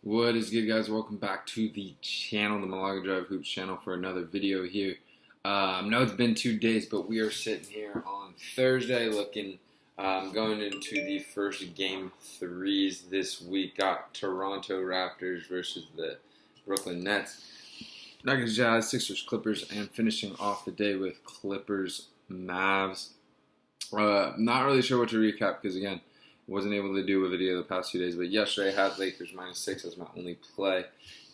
What is good, guys? Welcome back to the channel, the Malaga Drive Hoops channel, for another video here. No, it's been 2 days, but we are sitting here on Thursday going into the first game threes this week. Got Toronto Raptors versus the Brooklyn Nets, Nuggets, Jazz, Sixers, Clippers, and finishing off the day with Clippers, Mavs. Not really sure what to recap because, again, wasn't able to do a video the past 2 days, but yesterday I had Lakers -6 as my only play.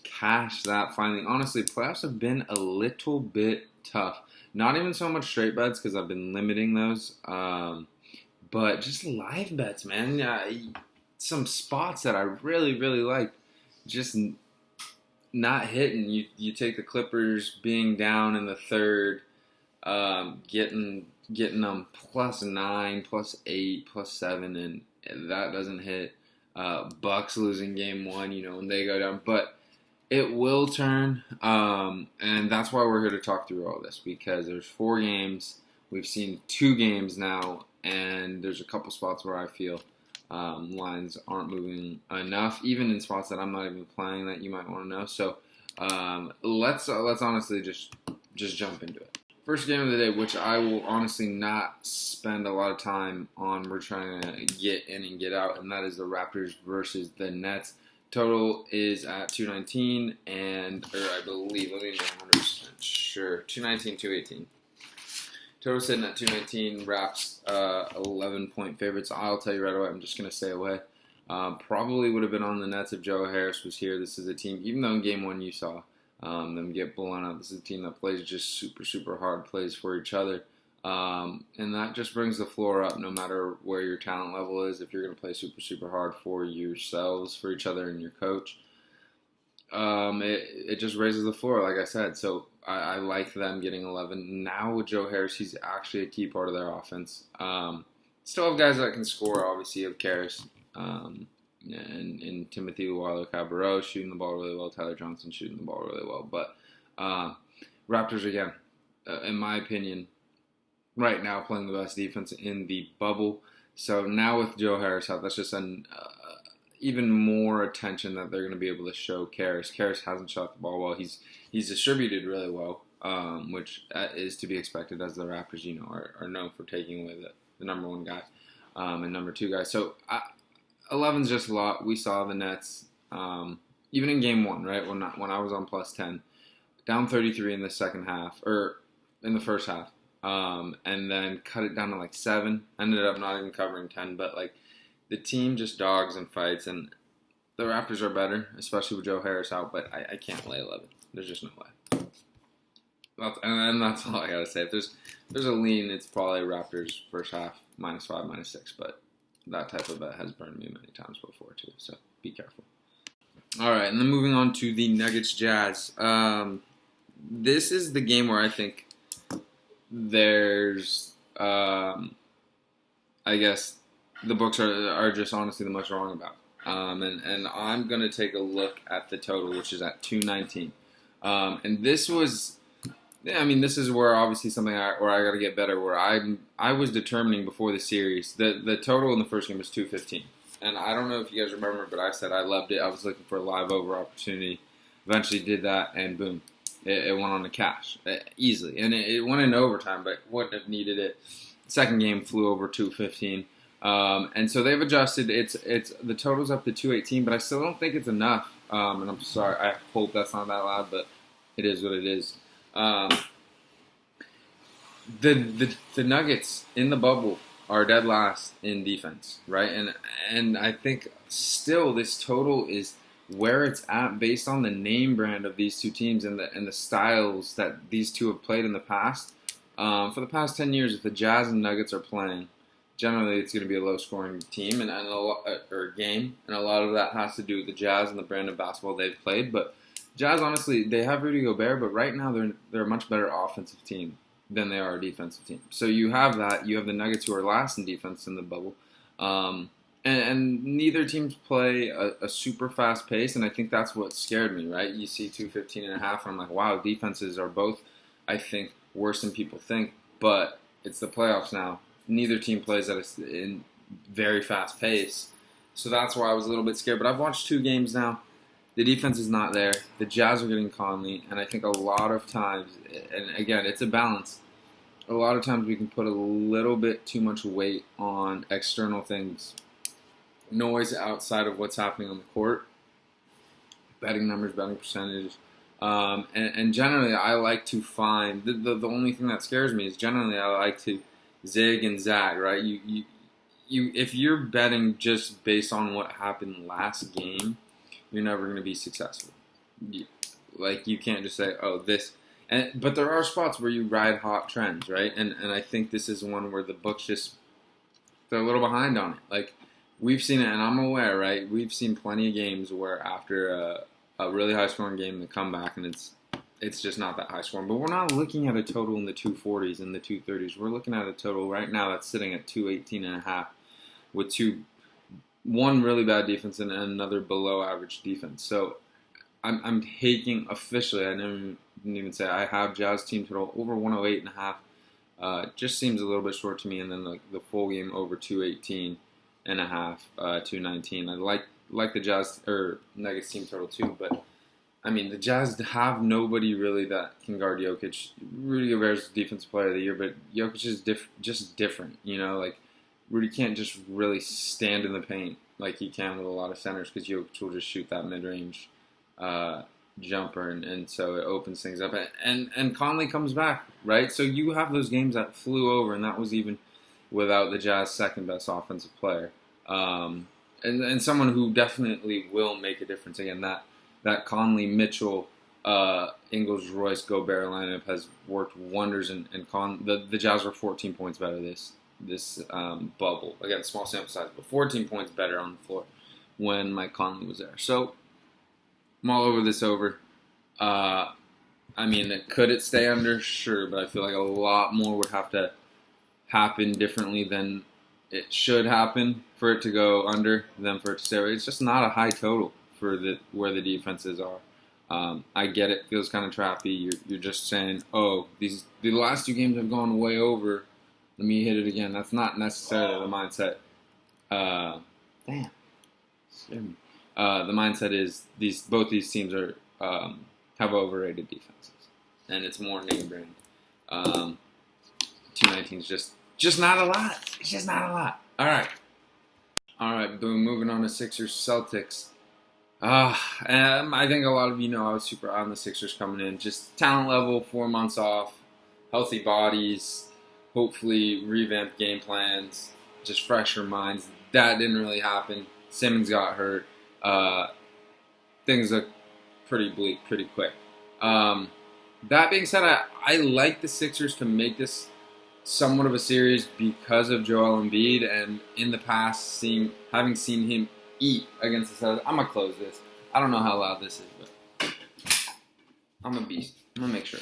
Cash that finally. Honestly, playoffs have been a little bit tough. Not even so much straight bets because I've been limiting those, but just live bets, man. Some spots that I really, really like, just not hitting. You take the Clippers being down in the third, getting them +9, +8, +7, and that doesn't hit. Bucks losing game one, when they go down. But it will turn, and that's why we're here to talk through all this, because there's 4 games. We've seen 2 games now, and there's a couple spots where I feel lines aren't moving enough, even in spots that I'm not even playing that you might want to know. So let's honestly just jump into it. First game of the day, which I will honestly not spend a lot of time on. We're trying to get in and get out, and that is the Raptors versus the Nets. Total is at 219, or I believe, let me be 100% sure, 219, 218. Total sitting at 219, Raps 11-point favorites. I'll tell you right away, I'm just going to stay away. Probably would have been on the Nets if Joe Harris was here. This is a team, even though in game one you saw them get blown out. This is a team that plays just super, super hard, plays for each other. And that just brings the floor up no matter where your talent level is. If you're going to play super, super hard for yourselves, for each other, and your coach, it just raises the floor, like I said. So I like them getting 11. Now with Joe Harris, he's actually a key part of their offense. Still have guys that can score, obviously. You have Karras, and Timothy Luwawu-Cabarrot shooting the ball really well. Tyler Johnson shooting the ball really well. But Raptors, again, in my opinion, right now playing the best defense in the bubble. So now with Joe Harris out, that's just even more attention that they're going to be able to show Karras. Karras hasn't shot the ball well. He's distributed really well, which is to be expected, as the Raptors, are known for taking away the number one guy and number 2 guy. So 11's just a lot. We saw the Nets, even in game one, right, when I was on +10, down 33 in the second half, or in the first half, and then cut it down to 7. Ended up not even covering 10, but the team just dogs and fights, and the Raptors are better, especially with Joe Harris out, but I can't lay 11. There's just no way. And that's all I gotta say. If there's a lean, it's probably Raptors first half -5, -6, but that type of bet has burned me many times before too, so be careful. All right, and then moving on to the Nuggets Jazz. This is the game where I think there's, I guess, the books are just honestly the most wrong about. And I'm going to take a look at the total, which is at 219. And this is where obviously something where I got to get better. Where I was determining before the series, the total in the first game was 215, and I don't know if you guys remember, but I said I loved it. I was looking for a live over opportunity. Eventually did that, and boom, it went on to cash easily, and it went in overtime, but wouldn't have needed it. Second game flew over 215, and so they've adjusted. It's the total's up to 218, but I still don't think it's enough. And I'm sorry, I hope that's not that loud, but it is what it is. The Nuggets in the bubble are dead last in defense, right? And I think still this total is where it's at based on the name brand of these two teams and the styles that these two have played in the past. For the past 10 years, if the Jazz and Nuggets are playing, generally it's going to be a low-scoring team or game, and a lot of that has to do with the Jazz and the brand of basketball they've played. But Jazz, honestly, they have Rudy Gobert, but right now they're a much better offensive team than they are a defensive team. So you have that. You have the Nuggets, who are last in defense in the bubble. And neither teams play a super fast pace, and I think that's what scared me, right? You see 215.5, and I'm like, wow, defenses are both, I think, worse than people think, but it's the playoffs now. Neither team plays at a very fast pace, so that's why I was a little bit scared. But I've watched 2 games now. The defense is not there. The Jazz are getting Conley, and I think a lot of times, and again, it's a balance. A lot of times we can put a little bit too much weight on external things, noise outside of what's happening on the court, betting numbers, betting percentages. And generally, I like to find the only thing that scares me is generally I like to zig and zag, right? You if you're betting just based on what happened last game, you're never going to be successful. You can't just say, oh, this. But there are spots where you ride hot trends, right? And I think this is one where the books they're a little behind on it. Like, we've seen it, and I'm aware, right? We've seen plenty of games where after a really high-scoring game, they come back, and it's just not that high-scoring. But we're not looking at a total in the 240s and the 230s. We're looking at a total right now that's sitting at 218.5 with one really bad defense and another below-average defense. So I'm taking officially, I didn't even say, I have Jazz team total over 108.5. Just seems a little bit short to me, and then the full game over 218.5, 219. I like the Jazz or Nuggets team total too, but I mean the Jazz have nobody really that can guard Jokic. Rudy Gobert's defensive player of the year, but Jokic is just different, Like Rudy can't just really stand in the paint like he can with a lot of centers because Jokic will just shoot that mid-range jumper, and so it opens things up. And Conley comes back, right? So you have those games that flew over, and that was even without the Jazz second best offensive player. And someone who definitely will make a difference. Again, that Conley, Mitchell, Ingles, Royce, Gobert lineup has worked wonders. And the Jazz were 14 points better this bubble. Again, small sample size, but 14 points better on the floor when Mike Conley was there. So I'm all over this over. I mean, could it stay under? Sure, but I feel like a lot more would have to happen differently than it should happen for it to go under than for it to stay. It's just not a high total for where the defenses are. I get it. Feels kind of trappy. You're just saying, oh, the last two games have gone way over. Let me hit it again. That's not necessarily the mindset. Damn. The mindset is both these teams are have overrated defenses, and it's more name brand. 219 is just not a lot. It's just not a lot. All right. Boom. Moving on to Sixers Celtics. I think a lot of you know I was super on the Sixers coming in. Just talent level, 4 months off, healthy bodies, hopefully revamped game plans, just fresher minds. That didn't really happen. Simmons got hurt. Things look pretty bleak pretty quick. That being said, I like the Sixers to make this somewhat of a series because of Joel Embiid, and in the past, having seen him eat against the Celtics. I'm gonna close this. I don't know how loud this is, but I'm a beast. I'm gonna make sure.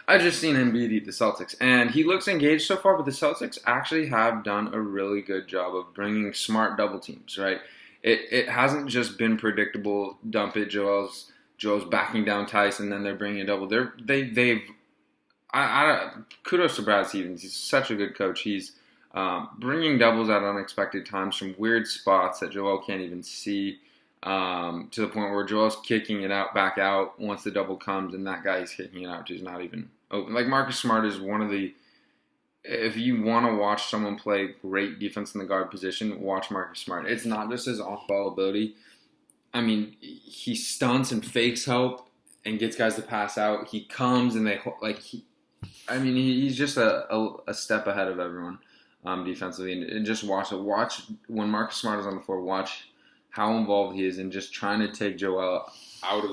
I've just seen Embiid eat the Celtics, and he looks engaged so far, but the Celtics actually have done a really good job of bringing smart double teams, right? It hasn't just been predictable, dump it, Joel's backing down Tice, and then they're bringing a double. They've kudos to Brad Stevens. He's such a good coach. He's bringing doubles at unexpected times from weird spots that Joel can't even see, to the point where Joel's kicking it back out once the double comes, and that guy he's kicking it out to is not even open. Like Marcus Smart is one of the. If you want to watch someone play great defense in the guard position, watch Marcus Smart. It's not just his off-ball ability. I mean, he stunts and fakes help and gets guys to pass out. He comes and he's just a step ahead of everyone defensively. And just watch when Marcus Smart is on the floor. Watch how involved he is in just trying to take Joel out of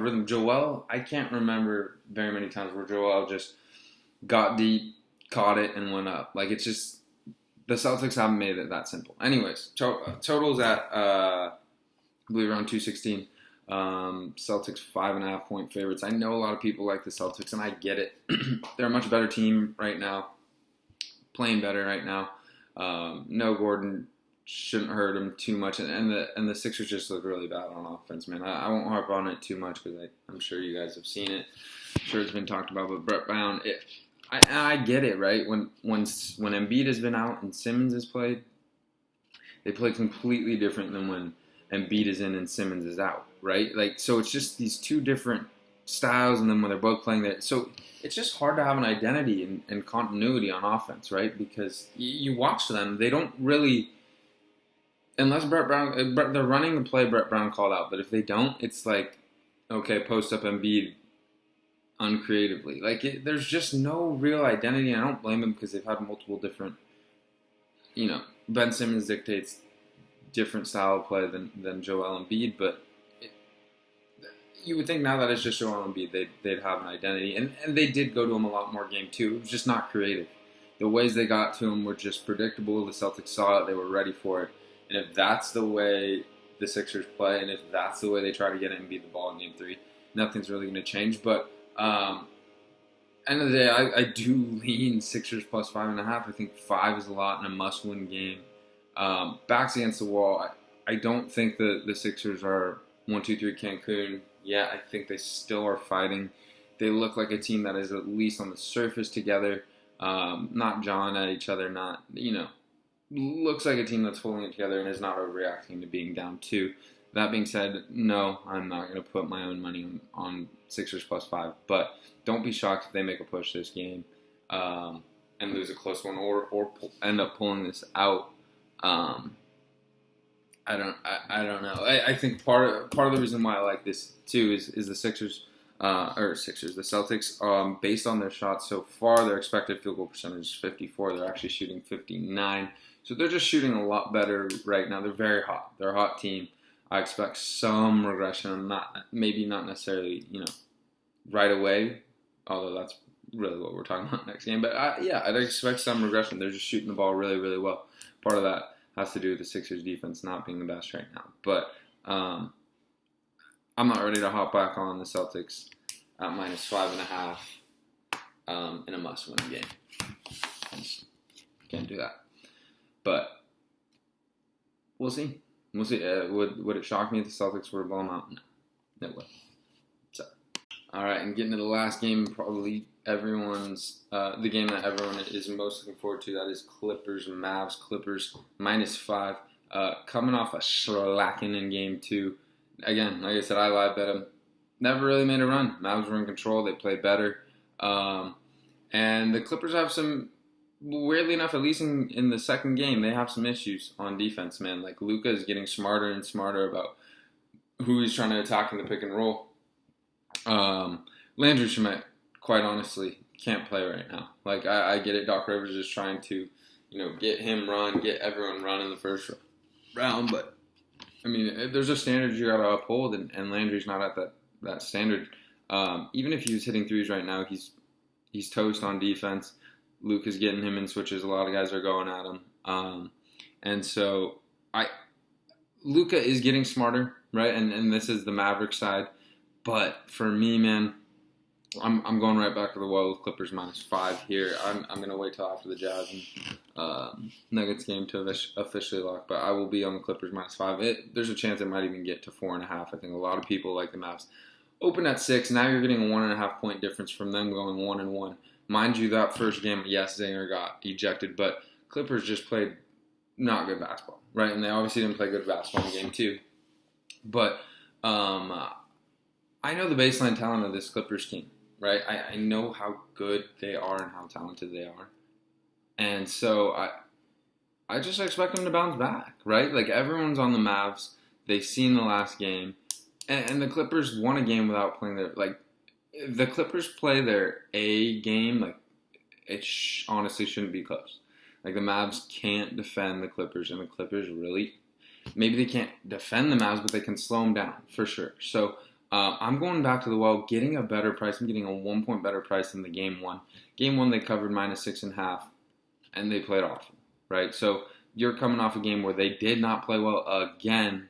rhythm. Joel, I can't remember very many times where Joel just got deep, caught it, and went up. Like, it's just the Celtics haven't made it that simple. Anyways, totals at I believe around 216. Celtics 5.5 point favorites. I know a lot of people like the Celtics, and I get it. They're a much better team right now, playing better right now. No Gordon shouldn't hurt him too much, and the Sixers just look really bad on offense, man. I won't harp on it too much because I'm sure you guys have seen it. I'm sure it's been talked about, but Brett Brown, I get it, right? When Embiid has been out and Simmons has played, they play completely different than when Embiid is in and Simmons is out, right? Like, so it's just these two different styles, and then when they're both playing there, so it's just hard to have an identity and continuity on offense, right? Because you watch them, they don't really, unless Brett Brown, they're running the play Brett Brown called out, but if they don't, it's like, okay, post up Embiid uncreatively. Like, there's just no real identity, and I don't blame them because they've had multiple different, Ben Simmons dictates different style of play than Joel Embiid, but you would think now that it's just Joel Embiid, they'd have an identity. And they did go to him a lot more game two. It was just not creative. The ways they got to him were just predictable. The Celtics saw it. They were ready for it. And if that's the way the Sixers play, and if that's the way they try to get Embiid the ball in game three, nothing's really going to change. But end of the day, I do lean Sixers plus 5.5. I think 5 is a lot in a must-win game. Backs against the wall. I don't think the Sixers are 1-2-3 Cancun. Yeah, I think they still are fighting. They look like a team that is at least on the surface together, not jawing at each other, looks like a team that's holding it together and is not overreacting to being down 2. That being said, no, I'm not going to put my own money on Sixers plus 5. But don't be shocked if they make a push this game and lose a close one or end up pulling this out. I don't know. I think part of the reason why I like this too is the the Celtics. Based on their shots so far, their expected field goal percentage is 54. They're actually shooting 59. So they're just shooting a lot better right now. They're very hot. They're a hot team. I expect some regression. Maybe not necessarily right away. Although that's really what we're talking about next game. But I'd expect some regression. They're just shooting the ball really, really well. Part of that has to do with the Sixers defense not being the best right now. But I'm not ready to hop back on the Celtics at minus 5.5 in a must-win game. I just can't do that. But we'll see. We'll see. Would it shock me if the Celtics were to blow them out? No, it would. So, all right, and getting to the last game, probably the game that everyone is most looking forward to. That is Clippers and Mavs. Clippers minus 5, coming off a slacking in game 2. Again, like I said, I live bet them. Never really made a run. Mavs were in control. They played better, and the Clippers have some. Weirdly enough, at least in the second game, they have some issues on defense, man. Like, Luka is getting smarter and smarter about who he's trying to attack in the pick and roll. Landry Shamet, quite honestly, can't play right now. Like, I get it. Doc Rivers is trying to, get everyone run in the first round. But, I mean, there's a standard you got to uphold, and Landry's not at that standard. Even if he was hitting threes right now, he's toast on defense. Luke is getting him in switches. A lot of guys are going at him. And so Luka is getting smarter, right? And this is the Maverick side. But for me, man, I'm going right back to the well with Clippers minus 5 here. I'm going to wait till after the Jazz and Nuggets game to officially lock. But I will be on the Clippers minus 5. There's a chance it might even get to 4.5. I think a lot of people like the Mavs. Open at 6. Now you're getting a 1.5 point difference from them going 1-1. Mind you, that first game, yes, Zinger got ejected, but Clippers just played not good basketball, right? And they obviously didn't play good basketball in game 2. But I know the baseline talent of this Clippers team, right? I know how good they are and how talented they are. And so I just expect them to bounce back, right? Like, everyone's on the Mavs. They've seen the last game. And the Clippers won a game without playing their, the Clippers play their A game, it honestly shouldn't be close. Like, the Mavs can't defend the Clippers, and the Clippers really, maybe they can't defend the Mavs, but they can slow them down, for sure. So, I'm going back to the well, getting a better price. I'm getting a 1 point better price than the game 1. Game 1, they covered minus 6.5, and they played awful, right? So, you're coming off a game where they did not play well again.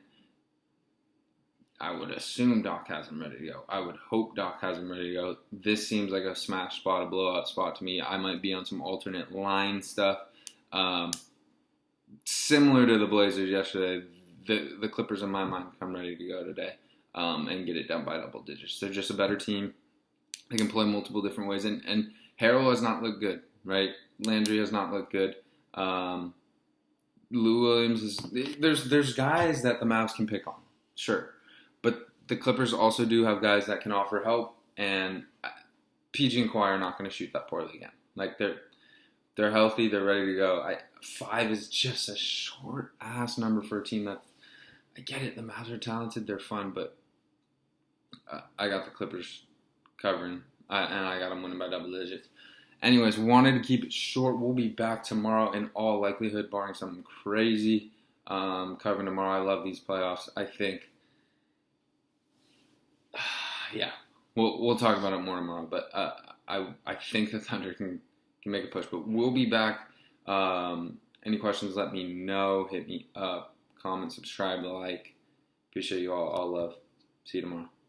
I would assume Doc has him ready to go. I would hope Doc has him ready to go. This seems like a smash spot, a blowout spot to me. I might be on some alternate line stuff. Similar to the Blazers yesterday, the Clippers, in my mind, come ready to go today and get it done by double digits. They're just a better team. They can play multiple different ways. And Harrell has not looked good, right? Landry has not looked good. Lou Williams is there's guys that the Mavs can pick on, sure, but the Clippers also do have guys that can offer help, and PG and Kawhi are not going to shoot that poorly again. Like they're healthy, they're ready to go. 5 is just a short ass number for a team that I get it. The Mavs are talented, they're fun, but I got the Clippers covering, and I got them winning by double digits. Anyways, wanted to keep it short. We'll be back tomorrow in all likelihood, barring something crazy. Covering tomorrow. I love these playoffs. I think, yeah, we'll talk about it more tomorrow. But I think the Thunder can make a push. But we'll be back. Any questions? Let me know. Hit me up. Comment, subscribe, like. Appreciate you all. All love. See you tomorrow.